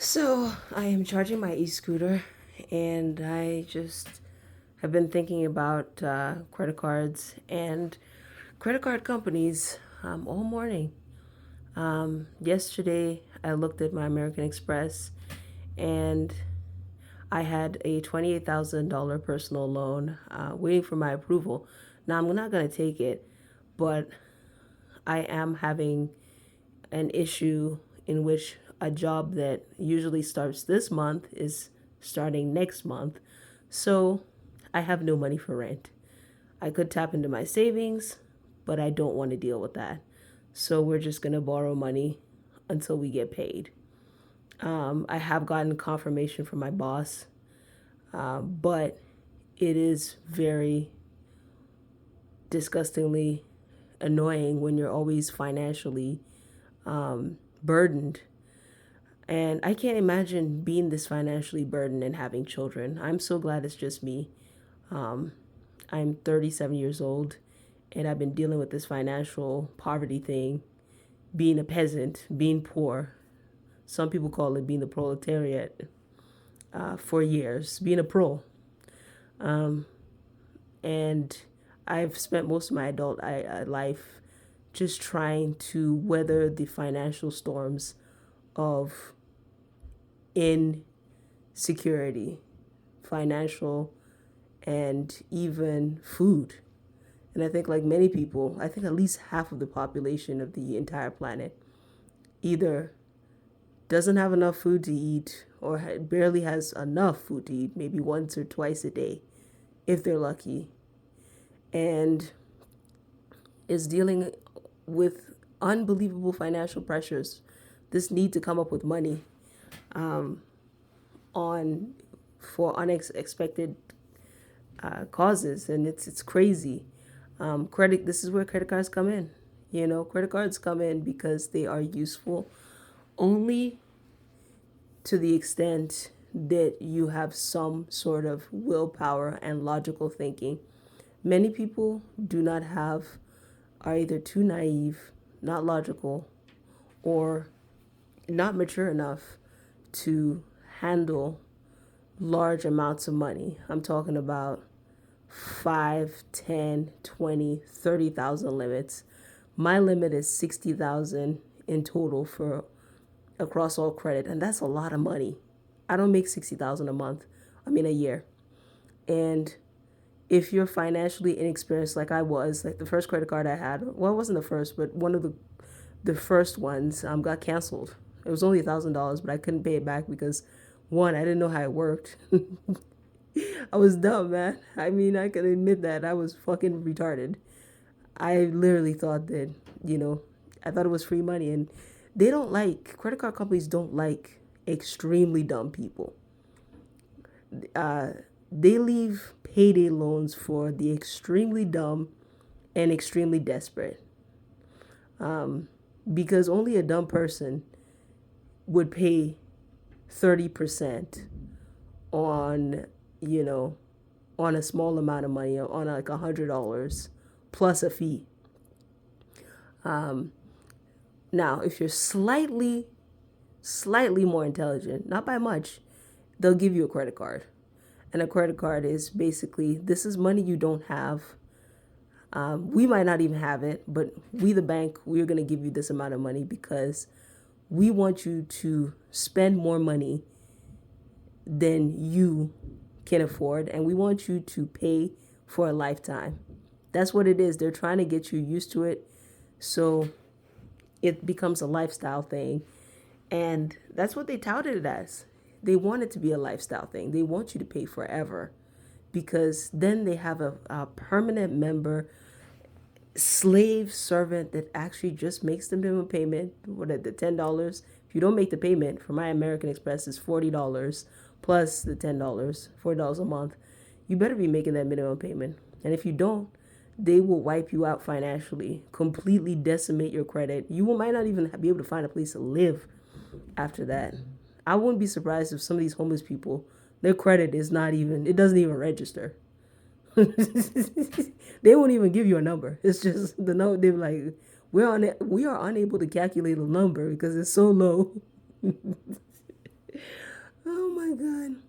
So I am charging my e-scooter, and I just have been thinking about credit cards and credit card companies all morning. Yesterday, I looked at my American Express, and I had a $28,000 personal loan waiting for my approval. Now, I'm not going to take it, but I am having an issue in which a job that usually starts this month is starting next month. So I have no money for rent. I could tap into my savings, but I don't want to deal with that. So we're just going to borrow money until we get paid. I have gotten confirmation from my boss, but it is very disgustingly annoying when you're always financially burdened. And I can't imagine being this financially burdened and having children. I'm so glad it's just me. Um, I'm 37 years old, and I've been dealing with this financial poverty thing, being a peasant, being poor. Some people call it being the proletariat for years, being a pro. Um, and I've spent most of my adult life just trying to weather the financial storms of insecurity, financial, and even food. And I think, like many people, I think at least half of the population of the entire planet either doesn't have enough food to eat or barely has enough food to eat, maybe once or twice a day, if they're lucky, and is dealing with unbelievable financial pressures. This need to come up with money on for unexpected causes, and it's crazy. Credit. This is where credit cards come in. Credit cards come in because they are useful only to the extent that you have some sort of willpower and logical thinking. Many people do not have, are either too naive, not logical, or not mature enough to handle large amounts of money. I'm talking about 5, 10, 20, 30,000 limits. My limit is 60,000 in total for across all credit, and that's a lot of money. I don't make 60,000 a month. I mean a year. And if you're financially inexperienced like I was, like the first credit card I had, well, it wasn't the first, but one of the first ones got canceled. It was only $1,000, but I couldn't pay it back because one, I didn't know how it worked. I was dumb, man. I mean, I can admit that I was fucking retarded. I literally thought that, I thought it was free money, and credit card companies don't like extremely dumb people. Uh, they leave payday loans for the extremely dumb and extremely desperate. Because only a dumb person would pay 30% on, you know, on a small amount of money, on like $100 plus a fee. Now, if you're slightly more intelligent, not by much, they'll give you a credit card. And a credit card is basically, this is money you don't have. We might not even have it, but we, the bank, we're going to give you this amount of money because we want you to spend more money than you can afford, and we want you to pay for a lifetime. That's what it is. They're trying to get you used to it, so it becomes a lifestyle thing. And that's what they touted it as. They want it to be a lifestyle thing. They want you to pay forever because then they have a permanent member, slave servant that actually just makes the minimum payment. What at the $10? If you don't make the payment, for my American Express is $40 plus the $10, $40 a month. You better be making that minimum payment. And if you don't, they will wipe you out financially, completely decimate your credit. You might not even be able to find a place to live after that. I wouldn't be surprised if some of these homeless people, their credit is not even, it doesn't even register. They won't even give you a number. It's just the number. They're like, we are unable to calculate a number because it's so low. Oh my God.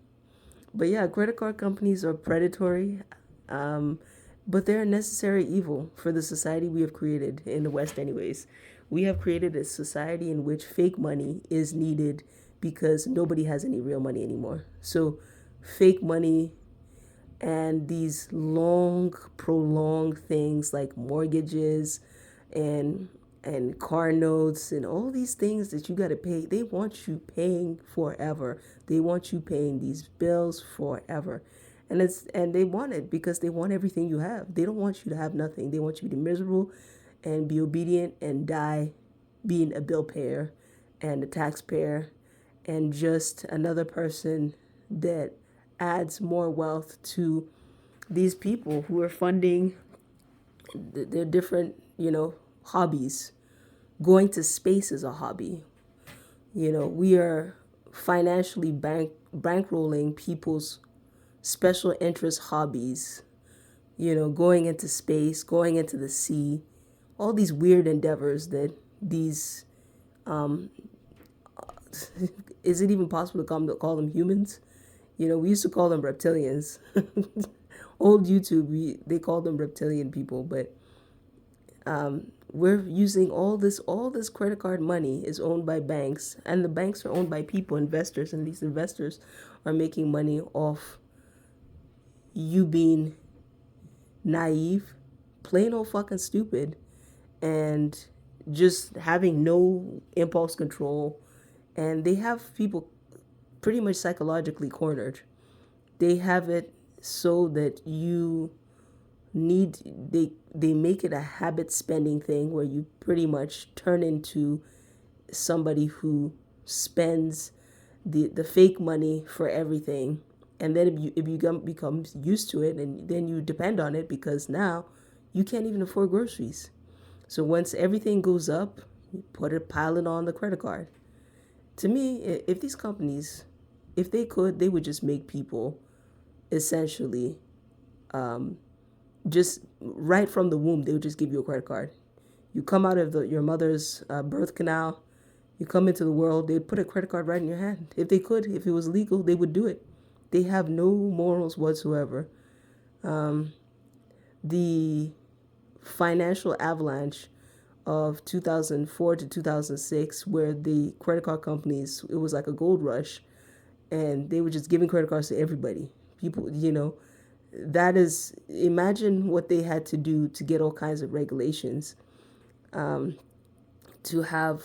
But yeah, credit card companies are predatory, um, but they're a necessary evil for the society we have created in the West, anyways. We have created a society in which fake money is needed because nobody has any real money anymore. So, fake money and these long prolonged things like mortgages and car notes and all these things that you got to pay, they want you paying forever. They want you paying these bills forever. And they want it because they want everything you have. They don't want you to have nothing. They want you to be miserable and be obedient and die being a bill payer and a taxpayer and just another person that adds more wealth to these people who are funding their different, hobbies. Going to space is a hobby. We are financially bankrolling people's special interest hobbies. Going into space, going into the sea, all these weird endeavors that these is it even possible to call them humans? We used to call them reptilians. Old YouTube, they call them reptilian people, but we're using all this credit card money is owned by banks, and the banks are owned by people, investors, and these investors are making money off you being naive, plain old fucking stupid, and just having no impulse control. And they have people pretty much psychologically cornered. They have it so that you need they make it a habit spending thing where you pretty much turn into somebody who spends the fake money for everything. And then if you become used to it, and then you depend on it because now you can't even afford groceries. So once everything goes up, you pile it on the credit card. To me, if these companies, if they could, they would just make people essentially just right from the womb, they would just give you a credit card. You come out of your mother's birth canal, you come into the world, they'd put a credit card right in your hand. If they could, if it was legal, they would do it. They have no morals whatsoever. The financial avalanche of 2004 to 2006, where the credit card companies, it was like a gold rush, and they were just giving credit cards to everybody. People, that is, imagine what they had to do to get all kinds of regulations, to have,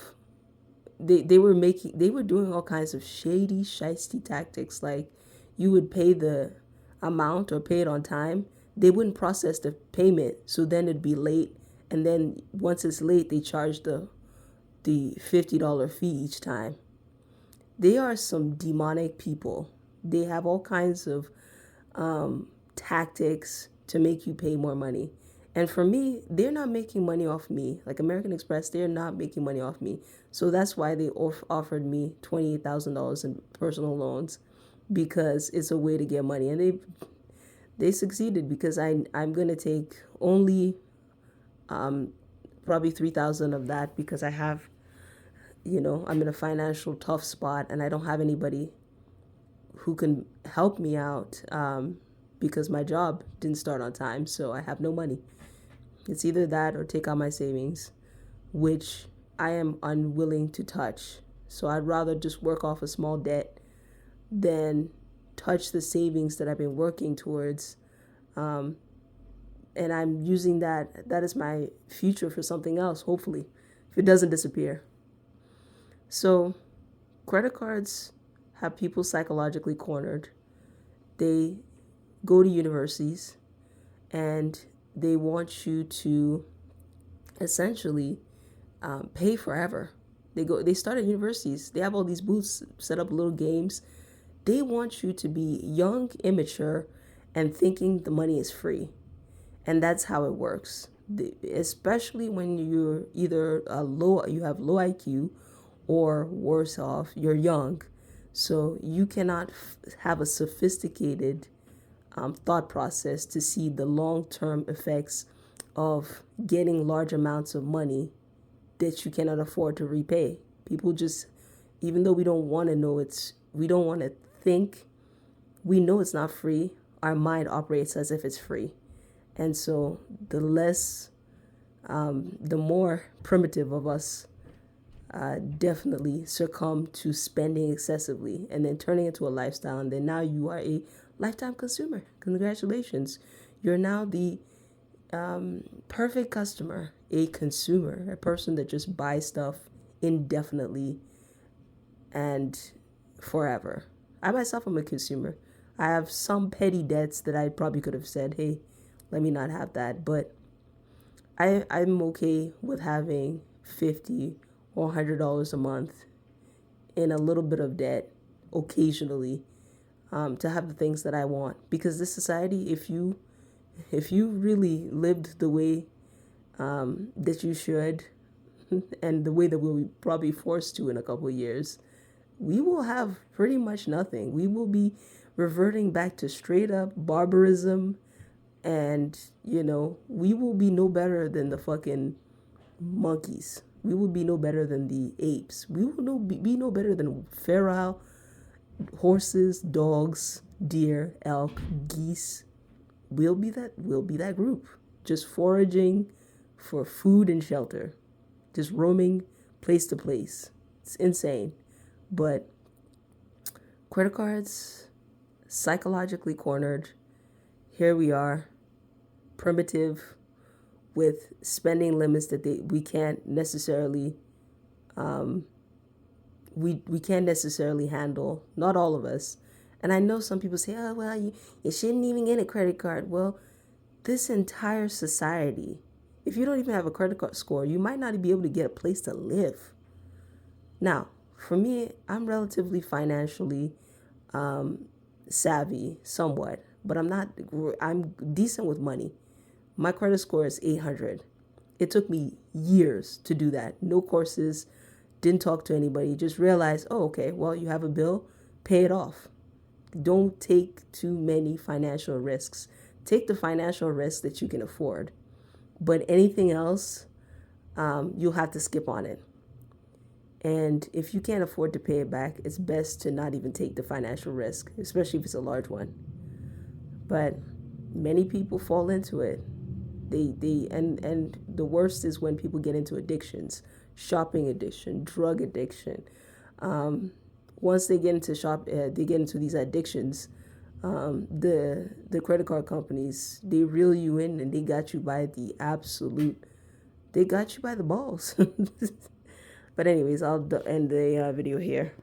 they were doing all kinds of shady shisty tactics. Like, you would pay the amount or pay it on time, they wouldn't process the payment, so then it'd be late, and then once it's late, they charge the $50 fee each time. They are some demonic people. They have all kinds of tactics to make you pay more money. And for me, they're not making money off me. Like American Express, they're not making money off me. So that's why they offered me $28,000 in personal loans, because it's a way to get money. And they succeeded, because I'm going to take only probably 3,000 of that, because I have, I'm in a financial tough spot and I don't have anybody who can help me out, because my job didn't start on time, so I have no money. It's either that or take out my savings, which I am unwilling to touch. So I'd rather just work off a small debt than touch the savings that I've been working towards. And I'm using that as my future for something else, hopefully, if it doesn't disappear. So credit cards have people psychologically cornered. They go to universities and they want you to essentially pay forever. They start at universities. They have all these booths, set up little games. They want you to be young, immature, and thinking the money is free. And that's how it works. Especially when you're either you have low IQ, or worse off, you're young. So you cannot have a sophisticated thought process to see the long-term effects of getting large amounts of money that you cannot afford to repay. People just, even though we don't want to know it's we don't want to think. We know it's not free. Our mind operates as if it's free. And so the more primitive of us definitely succumb to spending excessively and then turning into a lifestyle. And then now you are a lifetime consumer. Congratulations. You're now the perfect customer, a consumer, a person that just buys stuff indefinitely and forever. I myself am a consumer. I have some petty debts that I probably could have said, hey, let me not have that. But I'm okay with having $50 or $100 a month in a little bit of debt occasionally to have the things that I want. Because this society, if you really lived the way that you should, and the way that we'll be probably forced to in a couple of years, we will have pretty much nothing. We will be reverting back to straight up barbarism, and we will be no better than the fucking monkeys. We will be no better than the apes. We will be no better than feral horses, dogs, deer, elk, geese. We'll be that group, just foraging for food and shelter, just roaming place to place. It's insane. But credit cards, psychologically cornered. Here we are, primitive, with spending limits that we can't necessarily we can't necessarily handle. Not all of us. And I know some people say, oh, well, you shouldn't even get a credit card. Well, this entire society, if you don't even have a credit card score, you might not be able to get a place to live. Now, for me, I'm relatively financially savvy somewhat, but I'm decent with money. My credit score is 800. It took me years to do that. No courses, didn't talk to anybody, just realized, oh, okay, well, you have a bill, pay it off. Don't take too many financial risks. Take the financial risks that you can afford. But anything else, you'll have to skip on it. And if you can't afford to pay it back, it's best to not even take the financial risk, especially if it's a large one. But many people fall into it. And the worst is when people get into addictions, shopping addiction, drug addiction. Once they get into these addictions, the credit card companies, they reel you in and they got you by the balls. But anyways, I'll end the video here.